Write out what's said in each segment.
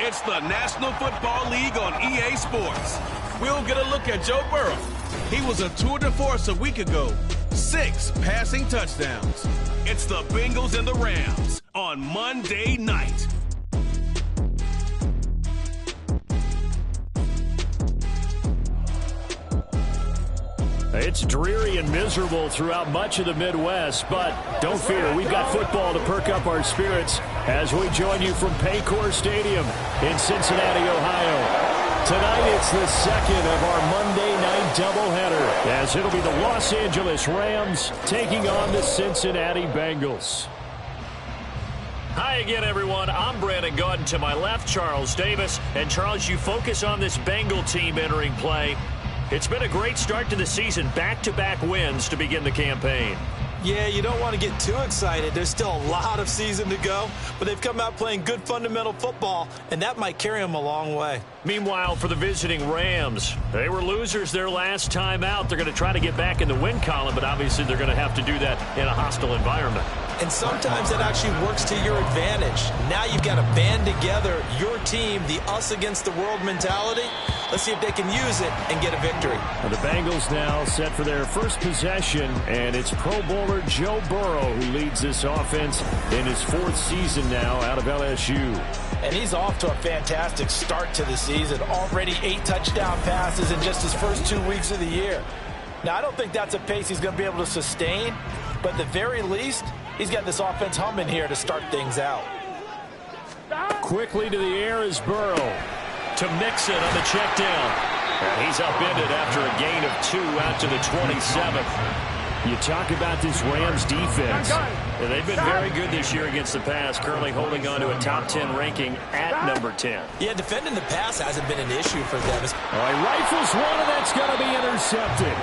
It's the National Football League on EA Sports. We'll get a look at Joe Burrow. He was a tour de force a week ago. 6 passing touchdowns. It's the Bengals and the Rams on Monday night. It's dreary and miserable throughout much of the Midwest, but don't fear, we've got football to perk up our spirits as we join you from Paycor Stadium in Cincinnati, Ohio. Tonight it's the second of our Monday night doubleheader, as it'll be the Los Angeles Rams taking on the Cincinnati Bengals. Hi again, everyone. I'm Brandon Gordon. To my left, Charles Davis. And Charles, you focus on this Bengal team entering play. It's been a great start to the season, back-to-back wins to begin the campaign. Yeah, you don't want to get too excited. There's still a lot of season to go, but they've come out playing good fundamental football, and that might carry them a long way. Meanwhile, for the visiting Rams, they were losers their last time out. They're going to try to get back in the win column, but obviously they're going to have to do that in a hostile environment. And sometimes that actually works to your advantage. Now you've got to band together your team, the us against the world mentality. Let's see if they can use it and get a victory. And the Bengals now set for their first possession, and it's Pro Bowler Joe Burrow who leads this offense in his 4th season now out of LSU. And he's off to a fantastic start to the season. Already 8 touchdown passes in just his first 2 weeks of the year. Now, I don't think that's a pace he's going to be able to sustain, but at the very least, he's got this offense humming here to start things out. Quickly to the air is Burrow to mix it on the check down. And he's upended after a gain of 2 out to the 27th. You talk about this Rams defense. And they've been very good this year against the pass, currently holding on to a top 10 ranking at number 10. Yeah, defending the pass hasn't been an issue for them. All right, rifles one, and that's going to be intercepted.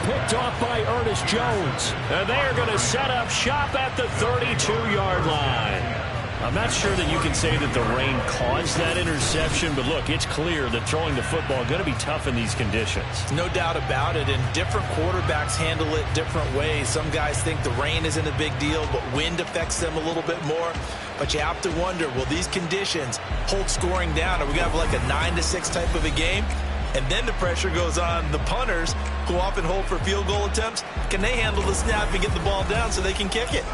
Picked off by Ernest Jones. And they are going to set up shop at the 32-yard line. I'm not sure that you can say that the rain caused that interception, but look, it's clear that throwing the football is going to be tough in these conditions. No doubt about it, and different quarterbacks handle it different ways. Some guys think the rain isn't a big deal, but wind affects them a little bit more. But you have to wonder, will these conditions hold scoring down? Are we going to have like a 9-6 type of a game? And then the pressure goes on the punters, who often hold for field goal attempts. Can they handle the snap and get the ball down so they can kick it?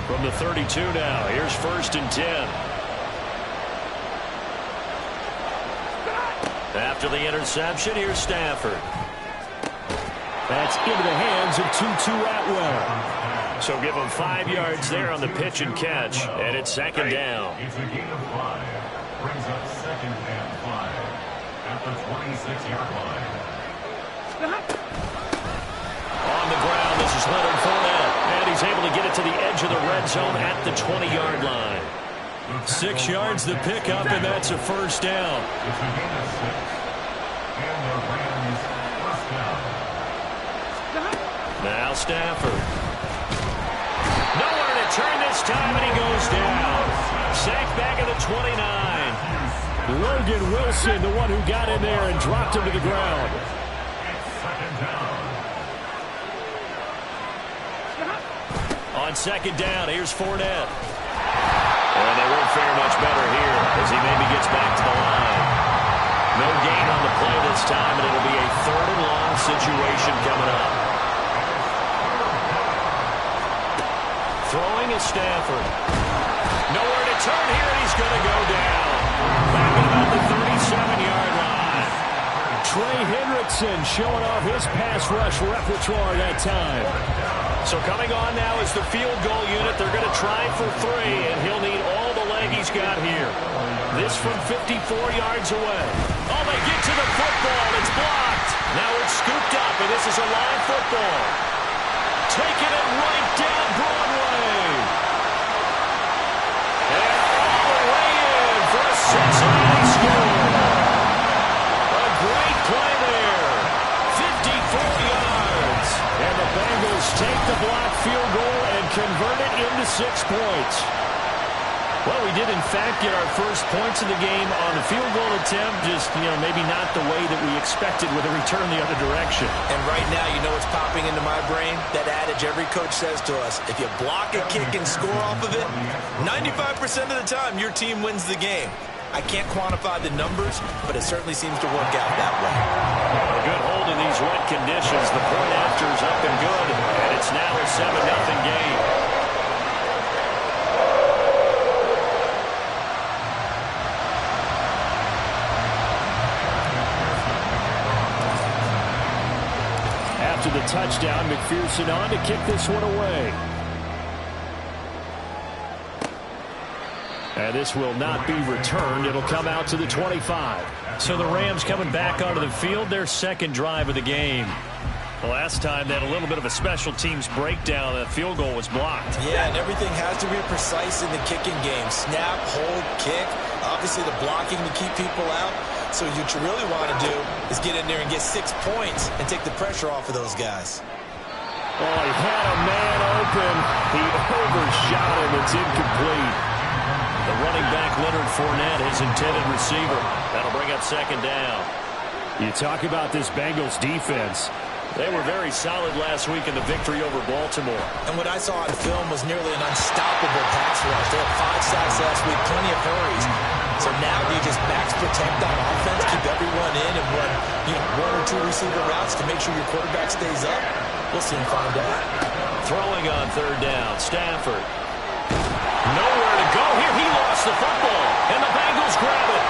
From the 32 now, here's 1st and 10. After the interception, here's Stafford. That's into the hands of Tutu Atwell. So give him 5 yards there on the pitch and catch, and it's 2nd down. It's a gain of 5. Brings up 2nd and 5 at the 26-yard line. On the ground, this is Leonard Fournette. And he's able to get it to the edge of the red zone at the 20-yard line. 6 yards the pickup, and that's a 1st down. It's a gain of 6. And the Rams first down. Now Stafford. Nowhere to turn this time, and he goes down. Sacked back at the 29. Logan Wilson, the one who got in there and dropped him to the ground. It's 2nd down. On 2nd down, here's Fournette. And they won't fare much better here as he maybe gets back to the line. No gain on the play this time, and it'll be a 3rd and long situation coming up. Throwing is Stafford. Nowhere to turn here, and he's going to go down. Back at about the 37-yard line. Trey Hendrickson showing off his pass rush repertoire that time. So coming on now is the field goal unit. They're going to try for 3, and he'll need all the leg he's got here. This from 54 yards away. Oh, they get to the football. It's blocked. Now it's scooped up, and this is a live football. Taking it right down Broadway. And all the way in for a Cincinnati score. A great play there. 54 yards. And the Bengals take the block field goal and convert it into 6 points. Well, we did, in fact, get our first points of the game on the field goal attempt. Just, maybe not the way that we expected with a return the other direction. And right now, you know what's popping into my brain? That adage every coach says to us, if you block a kick and score off of it, 95% of the time, your team wins the game. I can't quantify the numbers, but it certainly seems to work out that way. A good hold in these wet conditions. The point after is up and good, and it's now a 7-0 game. After the touchdown, McPherson on to kick this one away. And this will not be returned. It'll come out to the 25. So the Rams coming back onto the field, their second drive of the game. The last time they had a little bit of a special teams breakdown. That field goal was blocked. Yeah, and everything has to be precise in the kicking game. Snap, hold, kick. Obviously the blocking to keep people out. So what you really want to do is get in there and get 6 points and take the pressure off of those guys. Oh, he had a man open. He overshot him. It's incomplete. The running back, Leonard Fournette, his intended receiver. That'll bring up second down. You talk about this Bengals defense. They were very solid last week in the victory over Baltimore. And what I saw on film was nearly an unstoppable pass rush. They had 5 sacks last week, plenty of hurries. So now do you just max protect on offense, keep everyone in, and run 1 or 2 receiver routes to make sure your quarterback stays up? We'll soon find out. Throwing on third down, Stafford. Nowhere to go here. He lost the football, and the Bengals grab it.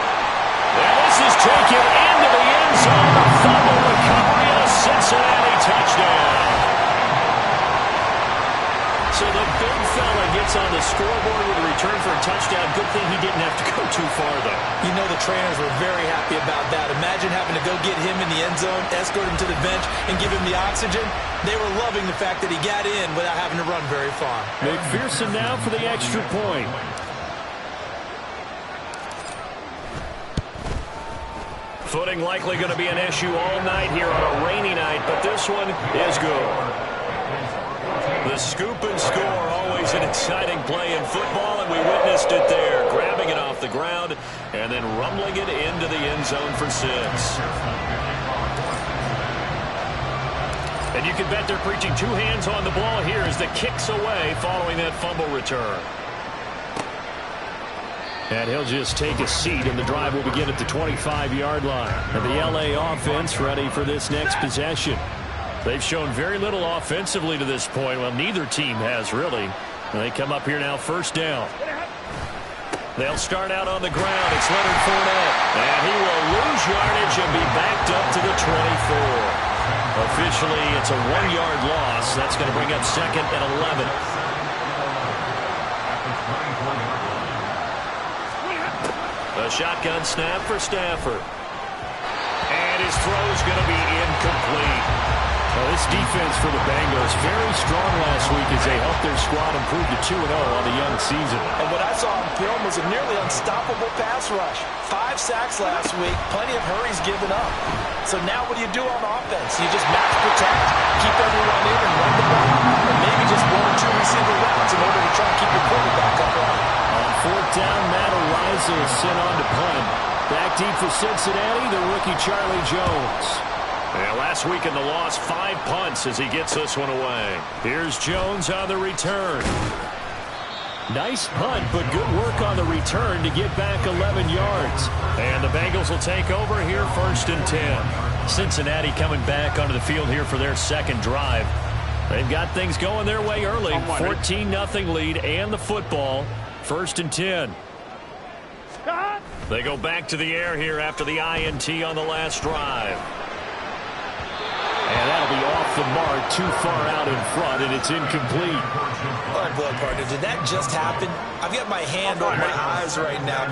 And this is taken into the end zone. The fumble recovery and a Cincinnati touchdown. So the big fella gets on the scoreboard with a return for a touchdown. Good thing he didn't have to go too far, though. You know the trainers were very happy about that. Imagine having to go get him in the end zone, escort him to the bench, and give him the oxygen. They were loving the fact that he got in without having to run very far. McPherson now for the extra point. Footing likely going to be an issue all night here on a rainy night, but this one is good. The scoop and score, always an exciting play in football, and we witnessed it there. Grabbing it off the ground and then rumbling it into the end zone for 6. And you can bet they're preaching 2 hands on the ball here as the kick's away following that fumble return. And he'll just take a seat, and the drive will begin at the 25-yard line. And the L.A. offense ready for this next possession. They've shown very little offensively to this point. Well, neither team has, really. And they come up here now, first down. They'll start out on the ground. It's Leonard Fournette. And he will lose yardage and be backed up to the 24. Officially, it's a 1-yard loss. That's going to bring up second and 11. A shotgun snap for Stafford. And his throw's going to be incomplete. Well, this defense for the Bengals very strong last week as they helped their squad improve to 2-0 on the young season. And what I saw on film was a nearly unstoppable pass rush. 5 sacks last week, plenty of hurries given up. So now what do you do on offense? You just max protect, keep everyone in and run the ball, or maybe just 1 or 2 receiver routes in order to try and keep your quarterback upright. On fourth down, Matt Ariza is sent on to punt. Back deep for Cincinnati, the rookie Charlie Jones. And last week in the loss, 5 punts as he gets this one away. Here's Jones on the return. Nice punt, but good work on the return to get back 11 yards. And the Bengals will take over here, first and 10. Cincinnati coming back onto the field here for their second drive. They've got things going their way early. 14-0 lead and the football. First and 10. They go back to the air here after the INT on the last drive. And that'll be off the mark, too far out in front, and it's incomplete. Oh, boy, partner, did that just happen? I've got my hand on my eyes right now.